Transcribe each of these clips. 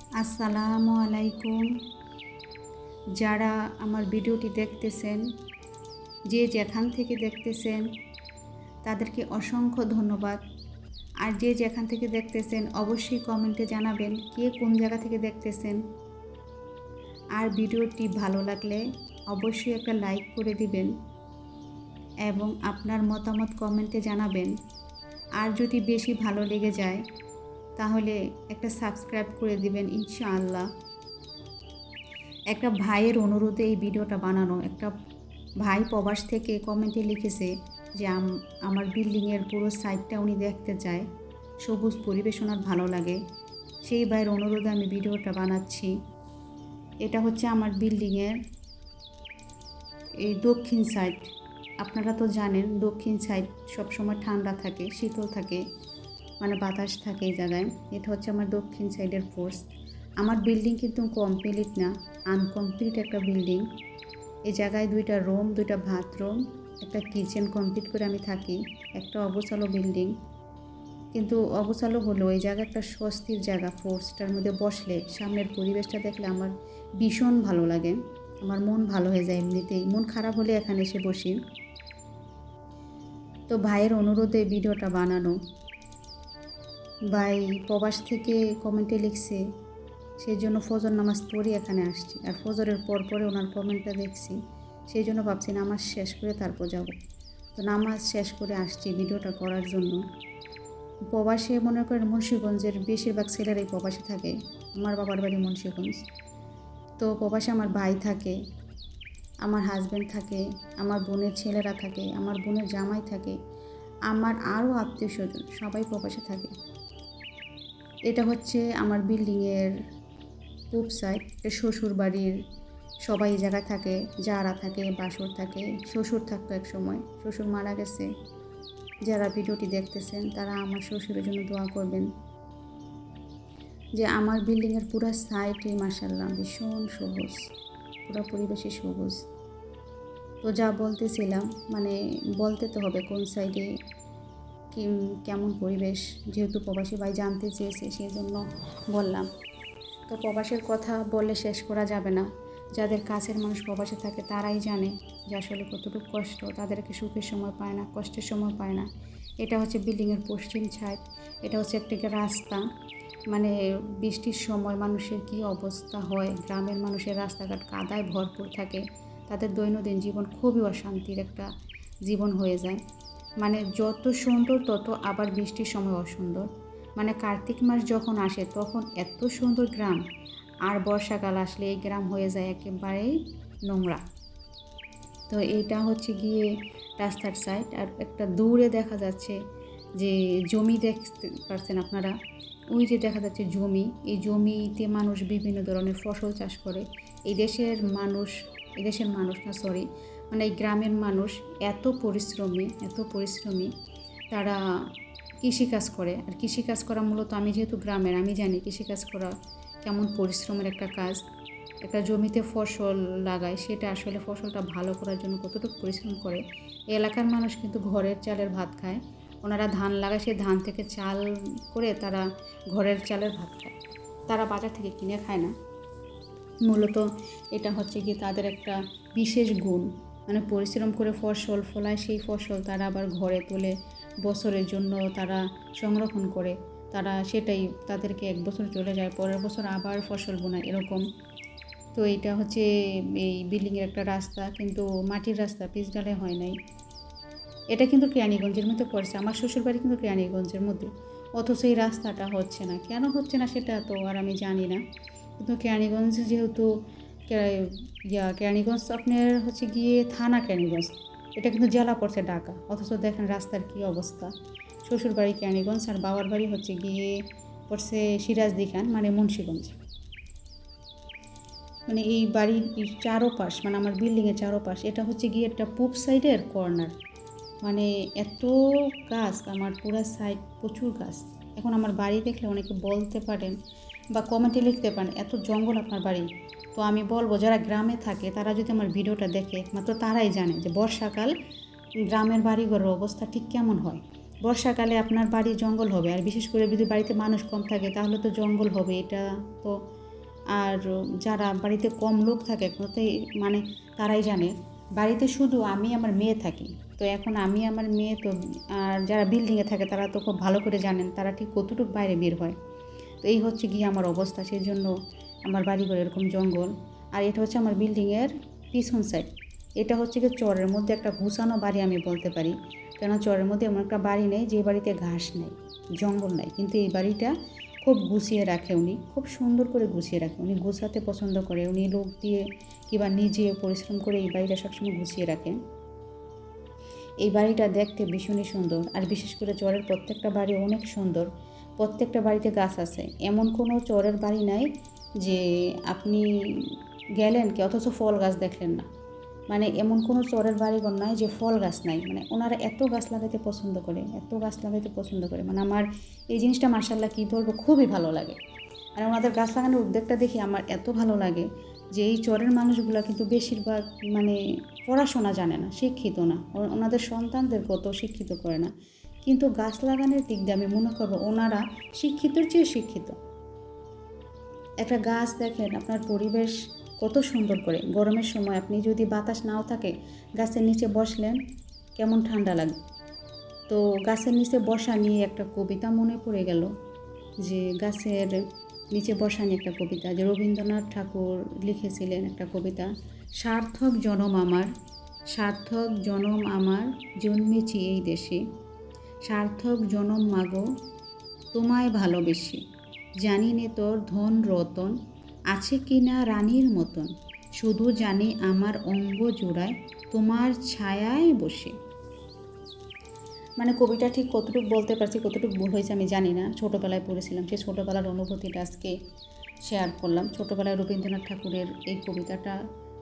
আসসালামু আলাইকুম। যারা আমার ভিডিওটি দেখতেছেন, যে যেখান থেকে দেখতেছেন তাদেরকে অসংখ্য ধন্যবাদ। আর যে যেখান থেকে দেখতেছেন অবশ্যই কমেন্টে জানাবেন কে কোন জায়গা থেকে দেখতেছেন। আর ভিডিওটি ভালো লাগলে অবশ্যই একটা লাইক করে দিবেন এবং আপনার মতামত কমেন্টে জানাবেন। আর যদি বেশি ভালো লেগে যায় তাহলে একটা সাবস্ক্রাইব করে দিবেন ইনশাআল্লাহ। একটা ভাইয়ের অনুরোধে এই ভিডিওটা বানানো। একটা ভাই প্রবাস থেকে কমেন্টে লিখেছে যে আমার বিল্ডিংয়ের পুরো সাইডটা উনি দেখতে চায়, সবুজ পরিবেশ ওনার ভালো লাগে। সেই ভাইয়ের অনুরোধে আমি ভিডিওটা বানাচ্ছি। এটা হচ্ছে আমার বিল্ডিংয়ের এই দক্ষিণ সাইড। আপনারা তো জানেন দক্ষিণ সাইড সবসময় ঠান্ডা থাকে, শীতল থাকে, মানে বাতাস থাকে এই জায়গায়। এটা হচ্ছে আমার দক্ষিণ সাইডের ফোর্স। আমার বিল্ডিং কিন্তু কমপ্লিট না, আনকমপ্লিট একটা বিল্ডিং। এই জায়গায় 2টা রুম, 2টা বাথরুম, একটা কিচেন কমপ্লিট করে আমি থাকি। একটা অগোছালো বিল্ডিং, কিন্তু অগোছালো হলেও এই জায়গা একটা স্বস্তির জায়গা। ফোর্সটার মধ্যে বসলে সামনের পরিবেশটা দেখলে আমার ভীষণ ভালো লাগে। আমার মন ভালো হয়ে যায় এমনিতেই, মন খারাপ হলে এখানে এসে বসি। তো ভাইয়ের অনুরোধে ভিডিওটা বানানো। ভাই প্রবাস থেকে কমেন্টে লিখছে, সেই জন্য ফজর নামাজ পড়ে এখানে আসছি। আর ফজরের পরে ওনার কমেন্টটা দেখছি, সেই জন্য ভাবছি নামাজ শেষ করে তারপর যাব। তো নামাজ শেষ করে আসছি ভিডিওটা করার জন্য। প্রবাসে মনে করেন মুন্সিগঞ্জের বেশিরভাগ ছেলেরাই প্রবাসে থাকে। আমার বাবার বাড়ি মুন্সিগঞ্জ। তো প্রবাসে আমার ভাই থাকে, আমার হাজব্যান্ড থাকে, আমার বোনের ছেলেরা থাকে, আমার বোনের জামাই থাকে, আমার আরও আত্মীয় স্বজন সবাই প্রবাসে থাকে। এটা হচ্ছে আমার বিল্ডিংয়ের পূব সাইড। শ্বশুর বাড়ির সবাই এই জায়গায় থাকে, যারা থাকে, বাসর থাকে। শ্বশুর থাকতো এক সময়, শ্বশুর মারা গেছে। যারা ভিডিওটি দেখতেছেন তারা আমার শ্বশুরের জন্য দোয়া করবেন। যে আমার বিল্ডিংয়ের পুরো সাইডে মাশাআল্লাহ ভীষণ সবুজ, পুরো পরিবেশে সবুজ। তো যা বলতেছিলাম, মানে বলতে তো হবে কোন সাইডে কেমন পরিবেশ, যেহেতু প্রবাসী ভাই জানতে চেয়েছে সেই জন্য বললাম। তো প্রবাসের কথা বললে শেষ করা যাবে না। যাদের কাছের মানুষ প্রবাসে থাকে তারাই জানে যে আসলে কতটুকু কষ্ট, তাদেরকে সুখের সময় পায় না, কষ্টের সময় পায় না। এটা হচ্ছে বিল্ডিংয়ের পশ্চিম সাইড। এটা হচ্ছে একটা রাস্তা, মানে বৃষ্টির সময় মানুষের কী অবস্থা হয়। গ্রামের মানুষের রাস্তাঘাট কাদায় ভরপুর থাকে, তাদের দৈনন্দিন জীবন খুবই অশান্তির একটা জীবন হয়ে যায়। মানে যত সুন্দর তত আবার বৃষ্টির সময় অসুন্দর। মানে কার্তিক মাস যখন আসে তখন এত সুন্দর গ্রাম, আর বর্ষাকাল আসলে এই গ্রাম হয়ে যায় একেবারেই নোংরা। তো এইটা হচ্ছে গিয়ে রাস্তার সাইড। আর একটা দূরে দেখা যাচ্ছে যে জমি, দেখতে পাচ্ছেন আপনারা, ওই যে দেখা যাচ্ছে জমি। এই জমিতে মানুষ বিভিন্ন ধরনের ফসল চাষ করে। এই দেশের মানুষ না, সরি, মানে এই গ্রামের মানুষ এত পরিশ্রমী, এত পরিশ্রমী। তারা কৃষিকাজ করে। আর কৃষিকাজ করা মূলত, আমি যেহেতু গ্রামের, আমি জানি কৃষিকাজ করা কেমন পরিশ্রমের একটা কাজ। একটা জমিতে ফসল লাগায়, সেটা আসলে ফসলটা ভালো করার জন্য কতটুকু পরিশ্রম করে। এই এলাকার মানুষ কিন্তু ঘরের চালের ভাত খায়। ওনারা ধান লাগায়, সেই ধান থেকে চাল করে তারা ঘরের চালের ভাত খায়, তারা বাজার থেকে কিনে খায় না। মূলত এটা হচ্ছে কি তাদের একটা বিশেষ গুণ, মানে পরিশ্রম করে ফসল ফলায়, সেই ফসল তারা আবার ঘরে তোলে, বছরের জন্য তারা সংরক্ষণ করে। তারা সেটাই, তাদেরকে 1 বছর চলে যায়, পরের বছর আবার ফসল বোনায়, এরকম। তো এইটা হচ্ছে এই বিল্ডিংয়ের একটা রাস্তা, কিন্তু মাটির রাস্তা, পিচ ঢালাই হয় নাই। এটা কিন্তু কেরানীগঞ্জের মধ্যে পড়ছে, আমার শ্বশুরবাড়ি কিন্তু কেরানীগঞ্জের মধ্যে। অথচ এই রাস্তাটা হচ্ছে না, কেন হচ্ছে না সেটা তো আর আমি জানি না। কিন্তু কেরানীগঞ্জ যেহেতু কেরানীগঞ্জ আপনার হচ্ছে গিয়ে থানা কেরানীগঞ্জ, এটা কিন্তু জেলা পড়ছে ঢাকা। অথচ দেখেন রাস্তার কী অবস্থা। শ্বশুরবাড়ি কেরানীগঞ্জ আর বাবার বাড়ি হচ্ছে গিয়ে পড়ছে সিরাজদিখান, মানে মুন্সিগঞ্জ। মানে এই বাড়ির চারোপাশ, মানে আমার বিল্ডিংয়ের চারোপাশ, এটা হচ্ছে গিয়ে একটা পূব সাইডের কর্নার। মানে এত গাছ, আমার পুরো সাইড প্রচুর গাছ। এখন আমার বাড়ি দেখলে অনেকে বলতে পারেন বা কমেন্টে লিখতে পারেন এত জঙ্গল আপনার বাড়ি। তো আমি বলবো যারা গ্রামে থাকে তারা যদি আমার ভিডিওটা দেখে, একমাত্র তারাই জানে যে বর্ষাকাল গ্রামের বাড়িঘরের অবস্থা ঠিক কেমন হয়। বর্ষাকালে আপনার বাড়ি জঙ্গল হবে, আর বিশেষ করে যদি বাড়িতে মানুষ কম থাকে তাহলে তো জঙ্গল হবে। এটা তো আর যারা বাড়িতে কম লোক থাকে মানে তারাই জানে, বাড়িতে শুধু আমি আমার মেয়ে থাকি। তো এখন আমি আমার মেয়ে তো, আর যারা বিল্ডিংয়ে থাকে তারা তো খুব ভালো করে জানেন তারা ঠিক কতটুকু বাইরে বের হয়। তো এই হচ্ছে গিয়ে আমার অবস্থা, সেই জন্য আমার বাড়িঘর এরকম জঙ্গল। আর এটা হচ্ছে আমার বিল্ডিংয়ের পিছন সাইড। এটা হচ্ছে কি চরের মধ্যে একটা গুছানো বাড়ি আমি বলতে পারি, কেন চরের মধ্যে এমন একটা বাড়ি নেই যে বাড়িতে ঘাস নেই, জঙ্গল নাই, কিন্তু এই বাড়িটা খুব গুছিয়ে রাখে উনি, খুব সুন্দর করে গুছিয়ে রাখে উনি, গুছাতে পছন্দ করে উনি, লোক দিয়ে কিংবা নিজে পরিশ্রম করে এই বাড়িটা সবসময় গুছিয়ে রাখে। এই বাড়িটা দেখতে ভীষণই সুন্দর, আর বিশেষ করে চরের প্রত্যেকটা বাড়ি অনেক সুন্দর, প্রত্যেকটা বাড়িতে গাছ আছে, এমন কোনো চরের বাড়ি নাই যে আপনি গেলেন কি অথচ ফল গাছ দেখলেন না, মানে এমন কোনো চরের বাড়িঘর নয় যে ফল গাছ নাই, মানে ওনারা এত গাছ লাগাইতে পছন্দ করে, এত গাছ লাগাইতে পছন্দ করে, মানে আমার এই জিনিসটা মাশাআল্লাহ কী বলবো, খুবই ভালো লাগে। আর ওনাদের গাছ লাগানোর উদ্যোগটা দেখি আমার এত ভালো লাগে যে এই চরের মানুষগুলো কিন্তু বেশিরভাগ মানে পড়াশোনা জানে না, শিক্ষিত না, ওনাদের সন্তানদের কত শিক্ষিত করে না, কিন্তু গাছ লাগানোর দিক দিয়ে আমি মনে করবো ওনারা শিক্ষিতর চেয়ে শিক্ষিত। একটা গাছ দেখেন আপনার পরিবেশ কত সুন্দর করে, গরমের সময় আপনি যদি বাতাস নাও থাকে গাছের নিচে বসলেন কেমন ঠান্ডা লাগে। তো গাছের নিচে বসা নিয়ে একটা কবিতা মনে পড়ে গেল, যে গাছের নিচে বসা নিয়ে একটা কবিতা, যে রবীন্দ্রনাথ ঠাকুর লিখেছিলেন একটা কবিতা, সার্থক জনম আমার, সার্থক জনম আমার, জন্মেছি এই দেশে, সার্থক জনম মাগো তোমায় ভালোবেসে, জানি নে তোর ধন রতন আছে কিনা রানীর মতন, শুধু জানি আমার অঙ্গ জোড়ায় তোমার ছায়ায় বসে। মানে কবিটা ঠিক কতটুকু বলতে পারছি, কতটুকু ভুল হয়েছে আমি জানি না, ছোটোবেলায় পড়েছিলাম, সেই ছোটোবেলার অনুভূতিটা আজকে শেয়ার করলাম। ছোটোবেলায় রবীন্দ্রনাথ ঠাকুরের এই কবিতাটা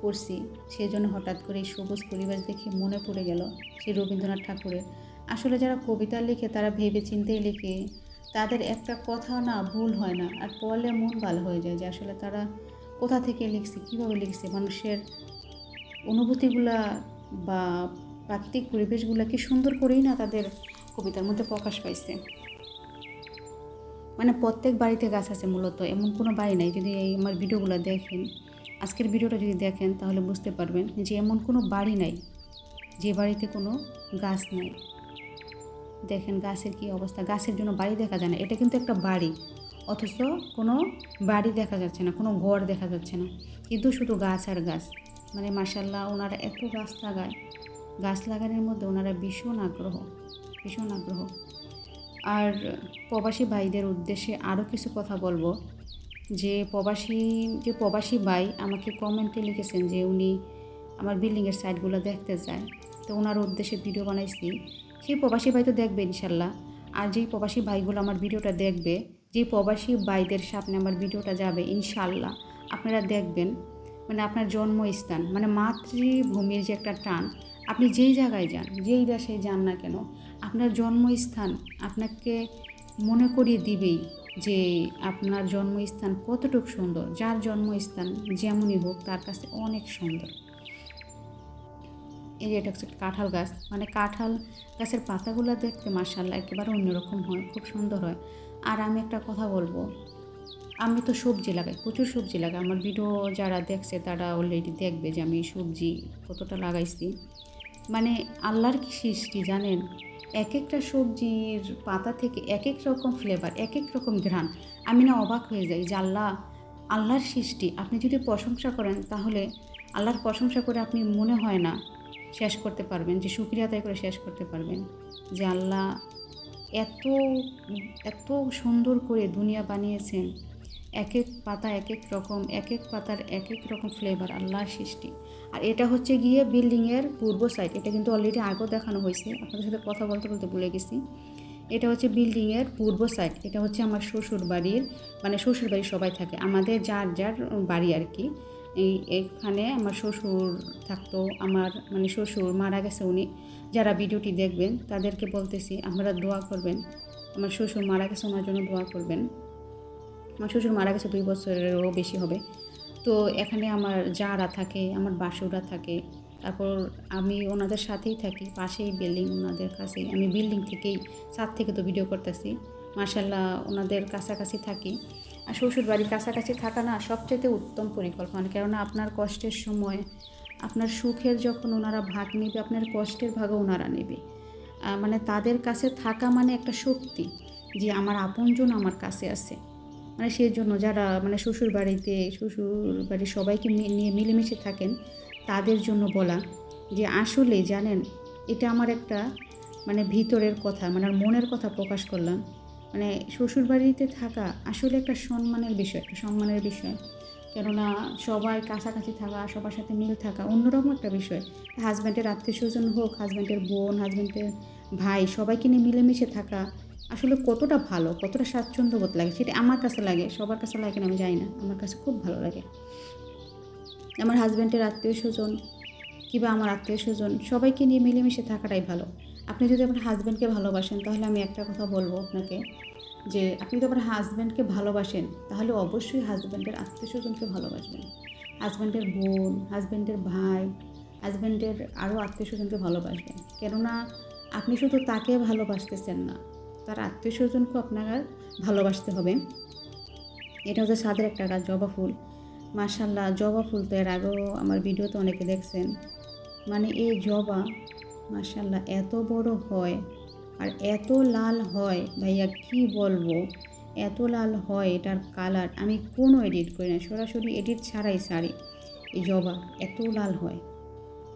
পড়ছি, সেই জন্য হঠাৎ করে এই সবুজ পরিবেশ দেখে মনে পড়ে গেল সেই রবীন্দ্রনাথ ঠাকুরের। আসলে যারা কবিতা লিখে তারা ভেবে চিন্তেই লিখে, তাদের একটা কথা না ভুল হয় না, আর পড়লে মন ভালো হয়ে যায় যে আসলে তারা কোথা থেকে লিখছে, কীভাবে লিখছে, মানুষের অনুভূতিগুলা বা প্রাকৃতিক পরিবেশগুলো কি সুন্দর করেই না তাদের কবিতার মধ্যে প্রকাশ পাইছে। মানে প্রত্যেক বাড়িতে গাছ আছে, মূলত এমন কোনো বাড়ি নাই, যদি এই আমার ভিডিওগুলো দেখেন, আজকের ভিডিওটা যদি দেখেন তাহলে বুঝতে পারবেন যে এমন কোনো বাড়ি নাই যে বাড়িতে কোনো গাছ নেই। দেখেন গাছের কি অবস্থা, গাছের জন্য বাড়ি দেখা যায় না, এটা কিন্তু একটা বাড়ি, অথচ কোনো বাড়ি দেখা যাচ্ছে না, কোনো ঘর দেখা যাচ্ছে না, কিন্তু শুধু গাছ আর গাছ। মানে মাশাআল্লাহ ওনারা এত গাছ লাগায়, গাছ লাগানোর মধ্যে ওনারা ভীষণ আগ্রহ, ভীষণ আগ্রহ। আর প্রবাসী ভাইদের উদ্দেশ্যে আরও কিছু কথা বলবো, যে প্রবাসী ভাই আমাকে কমেন্টে লিখেছেন যে উনি আমার বিল্ডিংয়ের সাইডগুলো দেখতে চায়, তো ওনার উদ্দেশ্যে ভিডিও বানাইছি। সেই প্রবাসী ভাই তো দেখবে ইনশাল্লাহ, আর যেই প্রবাসী ভাইগুলো আমার ভিডিওটা দেখবে, যেই প্রবাসী ভাইদের সামনে আমার ভিডিওটা যাবে ইনশাল্লাহ আপনারা দেখবেন, মানে আপনার জন্মস্থান, মানে মাতৃভূমির যে একটা টান, আপনি যেই জায়গায় যান, যেই দেশে যান না কেন, আপনার জন্মস্থান আপনাকে মনে করিয়ে দিবেই যে আপনার জন্মস্থান কতটুকু সুন্দর, যার জন্মস্থান যেমনই হোক তার কাছে অনেক সুন্দর। এই যে এটা হচ্ছে কাঁঠাল গাছ, মানে কাঁঠাল গাছের পাতাগুলো দেখতে মাশাআল্লাহ একেবারে অন্যরকম হয়, খুব সুন্দর হয়। আর আমি একটা কথা বলবো, আমি তো সবজি লাগাই, প্রচুর সবজি লাগাই, আমার ভিডিও যারা দেখছে তারা অলরেডি দেখবে যে আমি সবজি কতটা লাগাইছি। মানে আল্লাহর কি সৃষ্টি জানেন, এক একটা সবজির পাতা থেকে এক এক রকম ফ্লেভার, এক এক রকম ঘ্রাণ, আমি না অবাক হয়ে যাই যে আল্লাহর সৃষ্টি। আপনি যদি প্রশংসা করেন তাহলে আল্লাহর প্রশংসা করে আপনি মনে হয় না শেষ করতে পারবেন, যে শুকরিয়া আদায় করে শেষ করতে পারবেন, যে আল্লাহ এত এত সুন্দর করে দুনিয়া বানিয়েছেন, এক এক পাতা এক এক রকম, এক এক পাতার এক এক রকম ফ্লেভার, আল্লাহর সৃষ্টি। আর এটা হচ্ছে গিয়ে বিল্ডিংয়ের পূর্ব সাইড, এটা কিন্তু অলরেডি আগেও দেখানো হয়েছে, আপনাদের সাথে কথা বলতে বলতে ভুলে গেছি। এটা হচ্ছে বিল্ডিংয়ের পূর্ব সাইড, এটা হচ্ছে আমার শ্বশুর বাড়ির, মানে শ্বশুর বাড়ির সবাই থাকে, আমাদের যার যার বাড়ি আর কি। এখানে আমার শ্বশুর থাকতো, আমার মানে শ্বশুর মারা গেছে উনি, যারা ভিডিওটি দেখবেন তাদেরকে বলতেছি আপনারা দোয়া করবেন, আমার শ্বশুর মারা গেছে ওনার জন্য দোয়া করবেন। আমার শ্বশুর মারা গেছে 2 বছরেরও বেশি হবে। তো এখানে আমার যারা থাকে, আমার বাসুরা থাকে, তারপর আমি ওনাদের সাথেই থাকি, পাশেই বিল্ডিং ওনাদের কাছেই, আমি বিল্ডিং থেকেই ছাদ থেকে তো ভিডিও করতেছি, মাশাআল্লাহ ওনাদের কাছাকাছি থাকি। আর শ্বশুর বাড়ির কাছাকাছি থাকা না সবচেয়ে উত্তম পরিকল্পনা, কেননা আপনার কষ্টের সময়, আপনার সুখের যখন ওনারা ভাগ নেবে, আপনার কষ্টের ভাগও ওনারা নেবে। মানে তাদের কাছে থাকা মানে একটা শক্তি, যে আমার আপনজন আমার কাছে আছে। মানে সেই জন্য যারা মানে শ্বশুর বাড়ির সবাইকে নিয়ে মিলেমিশে থাকেন, তাদের জন্য বলা যে আসলে জানেন, এটা আমার একটা মানে ভিতরের কথা, মানে মনের কথা প্রকাশ করলাম। মানে শ্বশুর বাড়িতে থাকা আসলে একটা সম্মানের বিষয়। কেননা সবাই কাছাকাছি থাকা, সবার সাথে মিল থাকা অন্যরকম একটা বিষয়। হাজব্যান্ডের আত্মীয় স্বজন হোক, হাজব্যান্ডের বোন, হাজব্যান্ডের ভাই, সবাইকে নিয়ে মিলেমিশে থাকা আসলে কতটা ভালো, কতটা স্বাচ্ছন্দ্য বোধ লাগে, সেটা আমার কাছে লাগে। সবার কাছে লাগে না আমি জানি না, আমার কাছে খুব ভালো লাগে। আমার হাজব্যান্ডের আত্মীয় স্বজন কিংবা আমার আত্মীয় স্বজন সবাইকে নিয়ে মিলেমিশে থাকাটাই ভালো। আপনি যদি আপনার হাজব্যান্ডকে ভালোবাসেন, তাহলে আমি একটা কথা বলবো আপনাকে, যে আপনি যদি আপনার হাজব্যান্ডকে ভালোবাসেন, তাহলে অবশ্যই হাজব্যান্ডের আত্মীয় স্বজনকে ভালোবাসবেন। হাজব্যান্ডের বোন, হাজব্যান্ডের ভাই, হাজব্যান্ডের আরও আত্মীয় স্বজনকে ভালোবাসবেন। কেননা আপনি শুধু তাকে ভালোবাসতেছেন না, তার আত্মীয় স্বজনকেও আপনার ভালোবাসতে হবে। এটা হচ্ছে ছাদের একটা গাছ, জবা ফুল। মাশাআল্লাহ, জবা ফুল তো এর আগেও আমার ভিডিওতে অনেকে দেখছেন। মানে এই জবা মাশাআল্লাহ এত বড় হয় আর এত লাল হয়, ভাইয়া কি বলবো, এত লাল হয় এটার কালার। আমি কোনো এডিট করি না, সরাসরি এডিট ছাড়াই ছাড়ি। এই জবা এত লাল হয়।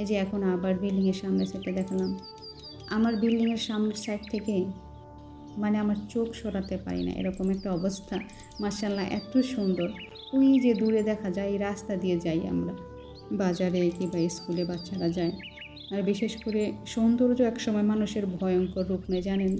এই যে এখন আবার বিল্ডিংয়ের সামনের সাইডে দেখালাম, আমার বিল্ডিংয়ের সামনের সাইড থেকে মানে আমার চোখ সরাতে পারি না, এরকম একটা অবস্থা। মাশাআল্লাহ এত সুন্দর। ওই যে দূরে দেখা যায়, এই রাস্তা দিয়ে যাই আমরা বাজারে কিংবা স্কুলে, বাচ্চারা যায়। আর বিশেষ করে সৌন্দর্য একসময় মানুষের ভয়ঙ্কর রূপ নেয় জানেন।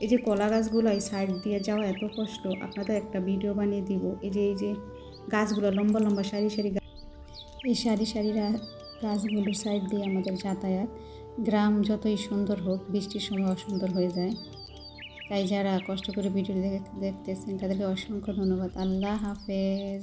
এই যে কলা গাছগুলো এই সাইড দিয়ে যাওয়া এত কষ্ট, আপনাদের একটা ভিডিও বানিয়ে দিব। এই যে গাছগুলো লম্বা লম্বা সারি সারি, এই সারি সারি গাছগুলোর সাইড দিয়ে আমাদের যাতায়াত। গ্রাম যতই সুন্দর হোক, বৃষ্টির সময় অসুন্দর হয়ে যায়। তাই যারা কষ্ট করে ভিডিও দেখতেছেন তাদেরকে অসংখ্য ধন্যবাদ। আল্লাহ হাফেজ।